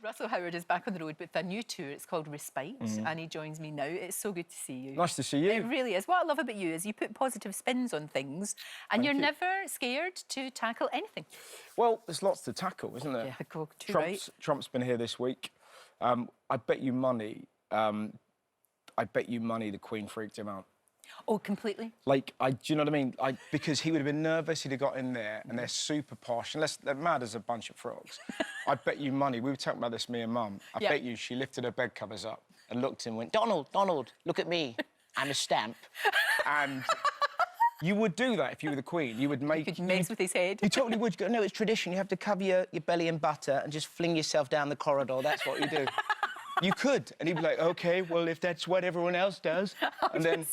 Russell Howard is back on the road with a new tour. It's called Respite, and he joins me now. It's so good to see you. Nice to see you. It really is. What I love about you is you put positive spins on things, and you're never scared to tackle anything. Well, there's lots to tackle, isn't there? Yeah, go too right. Trump's been here this week. I bet you money. I bet you money the Queen freaked him out. Oh, completely? Like, do you know what I mean? Because he would have been nervous, he'd have got in there, and they're super posh, unless they're mad as a bunch of frogs. I bet you money, we were talking about this, me and Mum, I bet you she lifted her bed covers up and looked and went, Donald, look at me, I'm a stamp. And you would do that if you were the Queen. You would make... You could mess with his head. You totally would. Go, no, it's tradition, you have to cover your belly in butter and just fling yourself down the corridor, that's what you do. You could, and he'd be like, OK, well, if that's what everyone else does. And then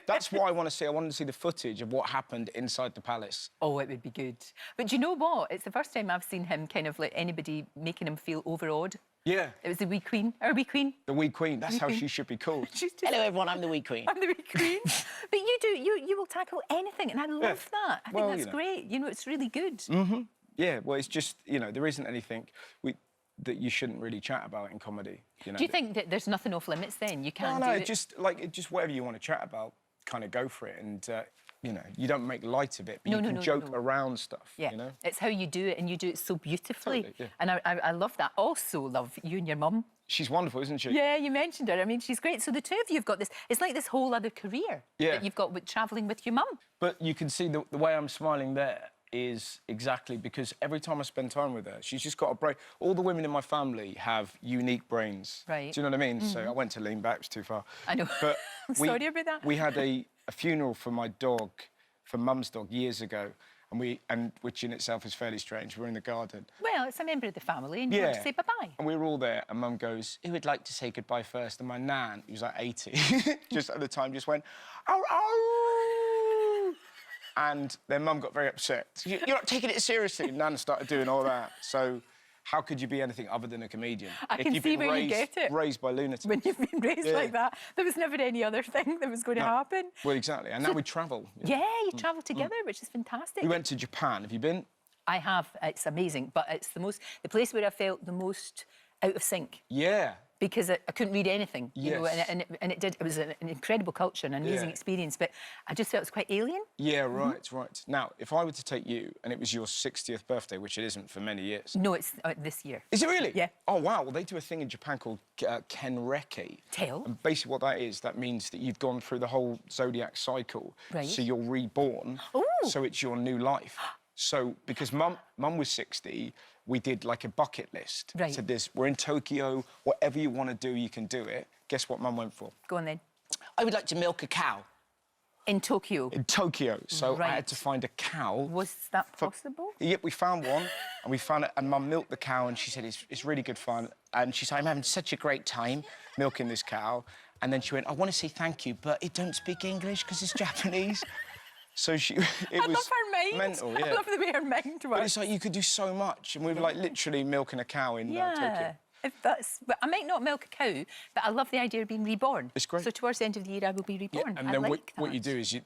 that's what I want to see. I wanted to see the footage of what happened inside the palace. Oh, it would be good. But do you know what? It's the first time I've seen him kind of like anybody making him feel overawed. Yeah. It was the wee Queen. Our wee Queen. The wee Queen. That's how she should be called. Hello, everyone. I'm the wee Queen. I'm the wee Queen. But you will tackle anything, and I love that. I think that's great. You know, it's really good. Mm-hmm. Yeah, well, it's just, you know, there isn't anything that you shouldn't really chat about in comedy. You know? Do you think that there's nothing off limits then? You can't No, just whatever you want to chat about, kind of go for it. And, you know, you don't make light of it, but you can joke around stuff, yeah. you know? It's how you do it, and you do it so beautifully. Totally, yeah. And I love that. Also love you and your mum. She's wonderful, isn't she? Yeah, you mentioned her. I mean, she's great. So the two of you have got this... It's like this whole other career that you've got with travelling with your mum. But you can see the way I'm smiling there is exactly because every time I spend time with her, she's just got a brain. All the women in my family have unique brains. Right. Do you know what I mean? So I went to lean back, it's too far. I know. But I'm sorry about that. We had a funeral for my dog, for Mum's dog, years ago, and which in itself is fairly strange. We're in the garden. Well, it's a member of the family, and you want to say bye-bye. And we were all there, and Mum goes, who would like to say goodbye first? And my nan, who was like 80, just at the time, just went, oh, oh! And then Mum got very upset. You're not taking it seriously. Nan started doing all that. So how could you be anything other than a comedian? I can see where you get it. Raised by lunatics. When you've been raised like that, there was never any other thing that was going to happen. Well, exactly. And now we travel. Yeah, you travel together, which is fantastic. We went to Japan. Have you been? I have. It's amazing, but it's the place where I felt the most out of sync. Yeah. Because I couldn't read anything, you know, and it was an incredible culture, an amazing experience, but I just felt it was quite alien. Yeah, right, right. Now, if I were to take you, and it was your 60th birthday, which it isn't for many years. No, it's this year. Is it really? Yeah. Oh, wow. Well, they do a thing in Japan called kenreki. Tell. And basically what that is, that means that you've gone through the whole zodiac cycle. Right. So you're reborn. Ooh. So it's your new life. So, because Mum was 60, we did like a bucket list. Right. So we're in Tokyo, whatever you want to do, you can do it. Guess what Mum went for? Go on then. I would like to milk a cow. In Tokyo? In Tokyo. So I had to find a cow. Was that possible? Yep, we found one, and we found it, and Mum milked the cow, and she said, it's really good fun. And she said, I'm having such a great time milking this cow. And then she went, I want to say thank you, but it don't speak English because it's Japanese. So it was love her mind. Mental, yeah. I love the way her mind works. But it's like you could do so much, and we were like literally milking a cow in Tokyo. But I might not milk a cow, but I love the idea of being reborn. It's great. So towards the end of the year, I will be reborn. Yeah, and then what you do is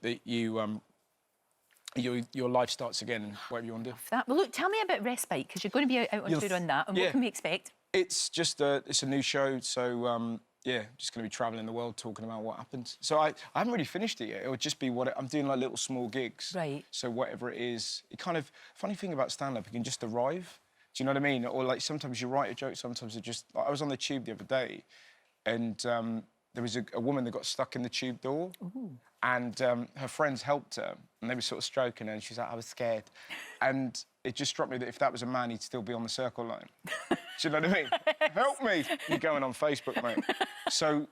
your life starts again, and whatever you want to do. Well, look, tell me about Respite, because you're going to be out on tour on that, and what can we expect? It's just it's a new show, so yeah, just going to be travelling the world talking about what happens. So I haven't really finished it yet. It would just be I'm doing like little small gigs. Right. So whatever it is, it kind of funny thing about stand-up, you can just arrive. Do you know what I mean? Or like sometimes you write a joke, sometimes it just. I was on the tube the other day, and there was a woman that got stuck in the tube door. Ooh. And her friends helped her, and they were sort of stroking her, and she's like, I was scared. And it just struck me that if that was a man, he'd still be on the circle line. Do you know what I mean? Help me! You're going on Facebook, mate. So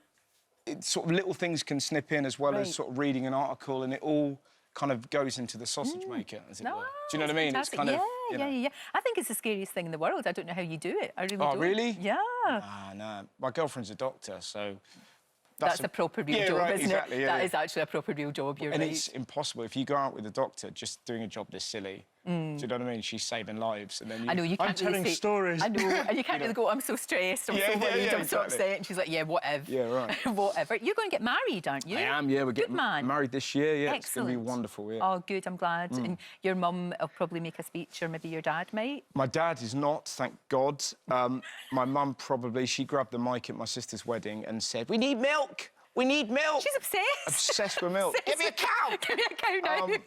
it's sort of little things can snip in as well as sort of reading an article, and it all kind of goes into the sausage maker, as it were. Do you know what I mean? Fantastic. It's kind of... Yeah. I think it's the scariest thing in the world. I don't know how you do it. I really don't. Oh, really? Yeah. Ah, no. My girlfriend's a doctor, so... That's a proper real job, isn't exactly, it? Yeah, that is actually a proper real job, you're right. And it's impossible. If you go out with a doctor just doing a job this silly, Do you know what I mean? She's saving lives, and then I know, you can't I'm telling really say, stories. I know, and you can't really go, I'm so stressed, I'm so worried, I'm so upset. And she's like, yeah, whatever. Yeah, right. Whatever. You're going to get married, aren't you? I am, yeah. We're getting married this year, yeah. Excellent. It's going to be wonderful, yeah. Oh, good, I'm glad. And your mum will probably make a speech, or maybe your dad might? My dad is not, thank God. My mum probably, she grabbed the mic at my sister's wedding and said, "We need milk! We need milk!" She's obsessed. Obsessed with milk. Give me a cow! Give me a cow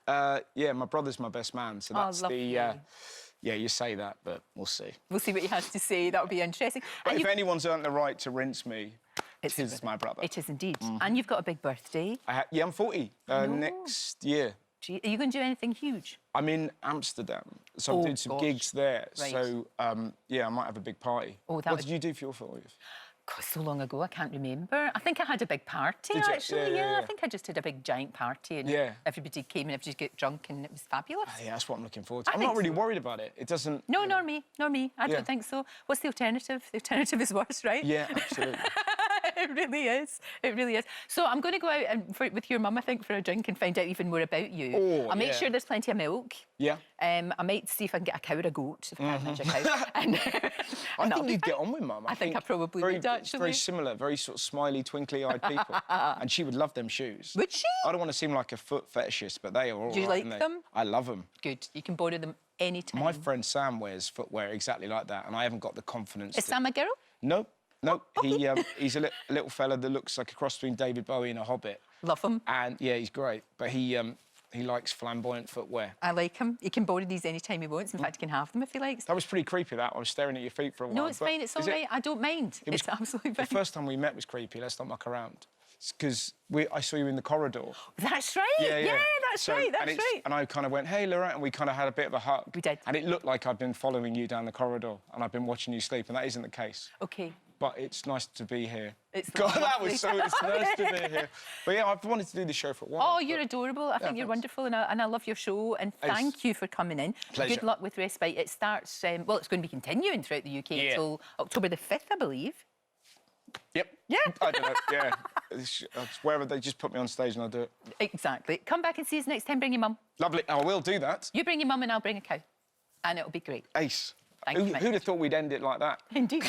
now. Yeah, my brother's my best man, so that's yeah, you say that, but we'll see. We'll see what he has to say. That would be interesting. But if anyone's earned the right to rinse me, it is my brother. It is indeed. And you've got a big birthday. Yeah, I'm 40 next year. Gee, are you going to do anything huge? I'm in Amsterdam, so I'm doing some gigs there. Right. So, yeah, I might have a big party. Oh, what did you do for your 40th? God, so long ago, I can't remember. I think I had a big party, Did you? actually. Yeah. I think I just had a big, giant party, and everybody came and everybody got drunk, and it was fabulous. Yeah, that's what I'm looking forward to. I'm not really worried about it. It doesn't... No, nor me. I don't think so. What's the alternative? The alternative is worse, right? Yeah, absolutely. It really is. It really is. So I'm going to go out and with your mum, I think, for a drink and find out even more about you. Oh, I'll make sure there's plenty of milk. Yeah. I might see if I can get a cow or a goat, if I can manage a cow. I think you'd get on with Mum. I think I probably would, actually. Very similar, very sort of smiley, twinkly-eyed people. And she would love them shoes. Would she? I don't want to seem like a foot fetishist, but they are all right. Do you like them? I love them. Good. You can borrow them anytime. My friend Sam wears footwear exactly like that, and I haven't got the confidence. Is Sam a girl? No. No, okay. He's a little fella that looks like a cross between David Bowie and a Hobbit. Love him. And, yeah, he's great. But he likes flamboyant footwear. I like him. He can borrow these anytime he wants. In fact, he can have them if he likes. That was pretty creepy, that. I was staring at your feet for a while. No, it's fine. It's all right. I don't mind. It's absolutely fine. The first time we met was creepy. Let's not muck around. It's because I saw you in the corridor. That's right. Yeah, that's right. And I kind of went, "Hey, Lorraine," and we kind of had a bit of a hug. We did. And it looked like I'd been following you down the corridor and I'd been watching you sleep, and that isn't the case. OK. But it's nice to be here. God, that was so... It's nice to be here. But, yeah, I've wanted to do the show for a while. Oh, you're adorable. I think you're wonderful, and I love your show. And thank you for coming in. Pleasure. Good luck with Respite. It starts... well, it's going to be continuing throughout the UK until October the 5th, I believe. Yep. Yeah. I don't know, yeah. It's wherever they just put me on stage and I'll do it. Exactly. Come back and see us next time. Bring your mum. Lovely. I will do that. You bring your mum and I'll bring a cow. And it'll be great. Ace. Thank you. Who'd have thought we'd end it like that? Indeed.